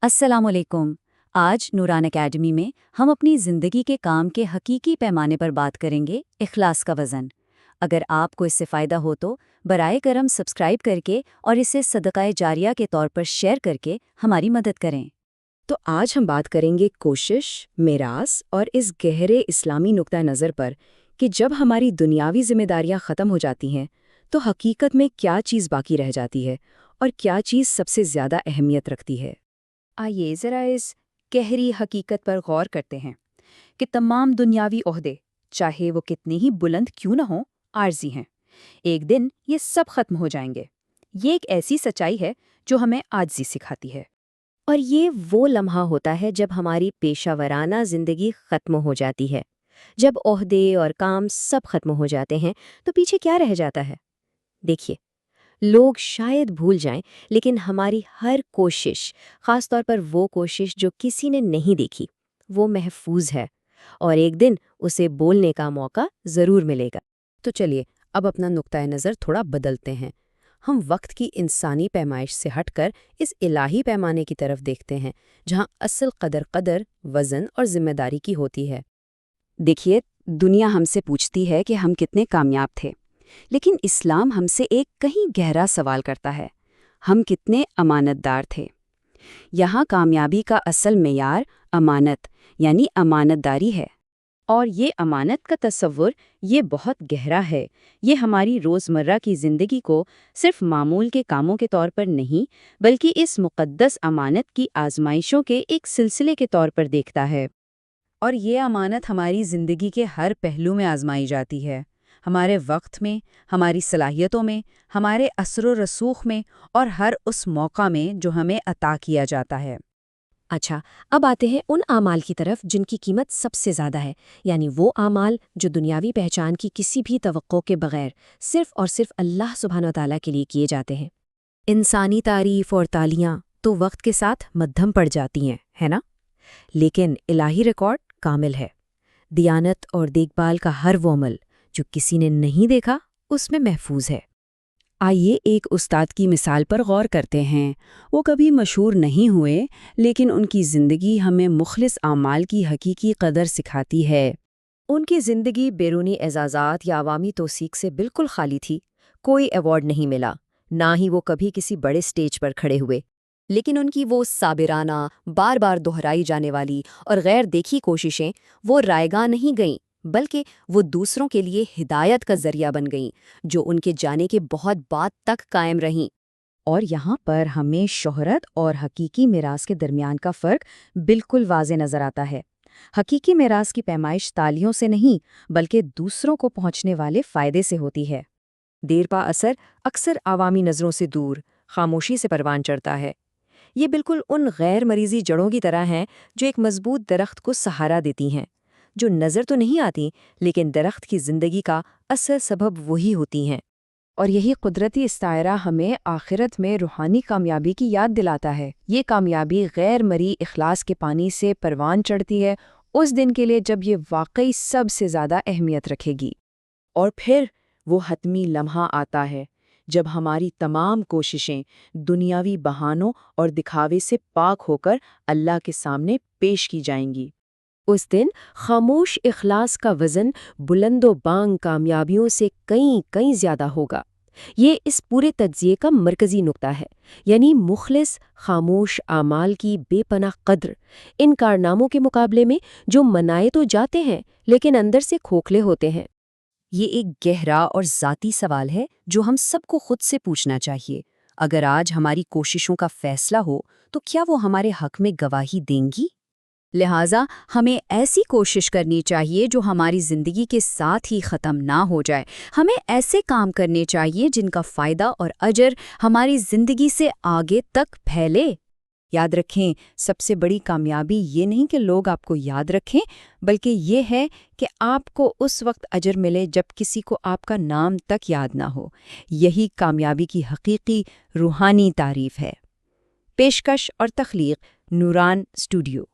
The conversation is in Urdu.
السلام علیکم۔ آج نوران اکیڈمی میں ہم اپنی زندگی کے کام کے حقیقی پیمانے پر بات کریں گے، اخلاص کا وزن۔ اگر آپ کو اس سے فائدہ ہو تو برائے کرم سبسکرائب کر کے اور اسے صدقہ جاریہ کے طور پر شیئر کر کے ہماری مدد کریں۔ تو آج ہم بات کریں گے کوشش، میراث اور اس گہرے اسلامی نقطہ نظر پر کہ جب ہماری دنیاوی ذمہ داریاں ختم ہو جاتی ہیں تو حقیقت میں کیا چیز باقی رہ جاتی ہے اور کیا چیز سب سے زیادہ اہمیت رکھتی ہے۔ آئیے ذرا اس گہری حقیقت پر غور کرتے ہیں کہ تمام دنیاوی عہدے، چاہے وہ کتنے ہی بلند کیوں نہ ہوں، عارضی ہیں۔ ایک دن یہ سب ختم ہو جائیں گے۔ یہ ایک ایسی سچائی ہے جو ہمیں عاجزی سکھاتی ہے۔ اور یہ وہ لمحہ ہوتا ہے جب ہماری پیشہ ورانہ زندگی ختم ہو جاتی ہے۔ جب عہدے اور کام سب ختم ہو جاتے ہیں تو پیچھے کیا رہ جاتا ہے؟ دیکھیے، لوگ شاید بھول جائیں لیکن ہماری ہر کوشش، خاص طور پر وہ کوشش جو کسی نے نہیں دیکھی، وہ محفوظ ہے اور ایک دن اسے بولنے کا موقع ضرور ملے گا۔ تو چلیے اب اپنا نقطۂ نظر تھوڑا بدلتے ہیں۔ ہم وقت کی انسانی پیمائش سے ہٹ کر اس الہی پیمانے کی طرف دیکھتے ہیں جہاں اصل قدر وزن اور ذمہ داری کی ہوتی ہے۔ دیکھیے، دنیا ہم سے پوچھتی ہے کہ ہم کتنے کامیاب تھے، لیکن اسلام ہم سے ایک کہیں گہرا سوال کرتا ہے: ہم کتنے امانت دار تھے؟ یہاں کامیابی کا اصل معیار امانت یعنی امانت داری ہے۔ اور یہ امانت کا تصور یہ بہت گہرا ہے۔ یہ ہماری روزمرہ کی زندگی کو صرف معمول کے کاموں کے طور پر نہیں، بلکہ اس مقدس امانت کی آزمائشوں کے ایک سلسلے کے طور پر دیکھتا ہے۔ اور یہ امانت ہماری زندگی کے ہر پہلو میں آزمائی جاتی ہے، ہمارے وقت میں، ہماری صلاحیتوں میں، ہمارے اثر و رسوخ میں، اور ہر اس موقع میں جو ہمیں عطا کیا جاتا ہے۔ اچھا، اب آتے ہیں ان اعمال کی طرف جن کی قیمت سب سے زیادہ ہے، یعنی وہ اعمال جو دنیاوی پہچان کی کسی بھی توقع کے بغیر صرف اور صرف اللہ سبحانہ وتعالیٰ کے لیے کیے جاتے ہیں۔ انسانی تعریف اور تالیاں تو وقت کے ساتھ مدھم پڑ جاتی ہیں، ہے نا؟ لیکن الہی ریکارڈ کامل ہے۔ دیانت اور دیکھ بھال کا ہر وہ عمل جو کسی نے نہیں دیکھا اس میں محفوظ ہے۔ آئیے ایک استاد کی مثال پر غور کرتے ہیں۔ وہ کبھی مشہور نہیں ہوئے، لیکن ان کی زندگی ہمیں مخلص اعمال کی حقیقی قدر سکھاتی ہے۔ ان کی زندگی بیرونی اعزازات یا عوامی توثیق سے بالکل خالی تھی۔ کوئی ایوارڈ نہیں ملا، نہ ہی وہ کبھی کسی بڑے سٹیج پر کھڑے ہوئے، لیکن ان کی وہ صابرانہ، بار بار دہرائی جانے والی اور غیر دیکھی کوششیں وہ رائیگاں نہیں گئیں، بلکہ وہ دوسروں کے لیے ہدایت کا ذریعہ بن گئیں، جو ان کے جانے کے بہت بعد تک قائم رہیں۔ اور یہاں پر ہمیں شہرت اور حقیقی میراث کے درمیان کا فرق بالکل واضح نظر آتا ہے۔ حقیقی میراث کی پیمائش تالیوں سے نہیں، بلکہ دوسروں کو پہنچنے والے فائدے سے ہوتی ہے۔ دیر پا اثر اکثر عوامی نظروں سے دور، خاموشی سے پروان چڑھتا ہے۔ یہ بالکل ان غیر مریضی جڑوں کی طرح ہیں جو ایک مضبوط درخت کو سہارا دیتی ہیں، جو نظر تو نہیں آتی لیکن درخت کی زندگی کا اصل سبب وہی ہوتی ہیں۔ اور یہی قدرتی استعارہ ہمیں آخرت میں روحانی کامیابی کی یاد دلاتا ہے۔ یہ کامیابی غیر مری اخلاص کے پانی سے پروان چڑھتی ہے، اس دن کے لیے جب یہ واقعی سب سے زیادہ اہمیت رکھے گی۔ اور پھر وہ حتمی لمحہ آتا ہے جب ہماری تمام کوششیں دنیاوی بہانوں اور دکھاوے سے پاک ہو کر اللہ کے سامنے پیش کی جائیں گی۔ اس دن خاموش اخلاص کا وزن بلند و بانگ کامیابیوں سے کہیں زیادہ ہوگا۔ یہ اس پورے تجزیے کا مرکزی نقطہ ہے، یعنی مخلص خاموش اعمال کی بے پناہ قدر، ان کارناموں کے مقابلے میں جو منائے تو جاتے ہیں لیکن اندر سے کھوکھلے ہوتے ہیں۔ یہ ایک گہرا اور ذاتی سوال ہے جو ہم سب کو خود سے پوچھنا چاہیے۔ اگر آج ہماری کوششوں کا فیصلہ ہو تو کیا وہ ہمارے حق میں گواہی دیں گی؟ لہٰذا ہمیں ایسی کوشش کرنی چاہیے جو ہماری زندگی کے ساتھ ہی ختم نہ ہو جائے۔ ہمیں ایسے کام کرنے چاہیے جن کا فائدہ اور اجر ہماری زندگی سے آگے تک پھیلے۔ یاد رکھیں، سب سے بڑی کامیابی یہ نہیں کہ لوگ آپ کو یاد رکھیں، بلکہ یہ ہے کہ آپ کو اس وقت اجر ملے جب کسی کو آپ کا نام تک یاد نہ ہو۔ یہی کامیابی کی حقیقی روحانی تعریف ہے۔ پیشکش اور تخلیق، نوران اسٹوڈیو۔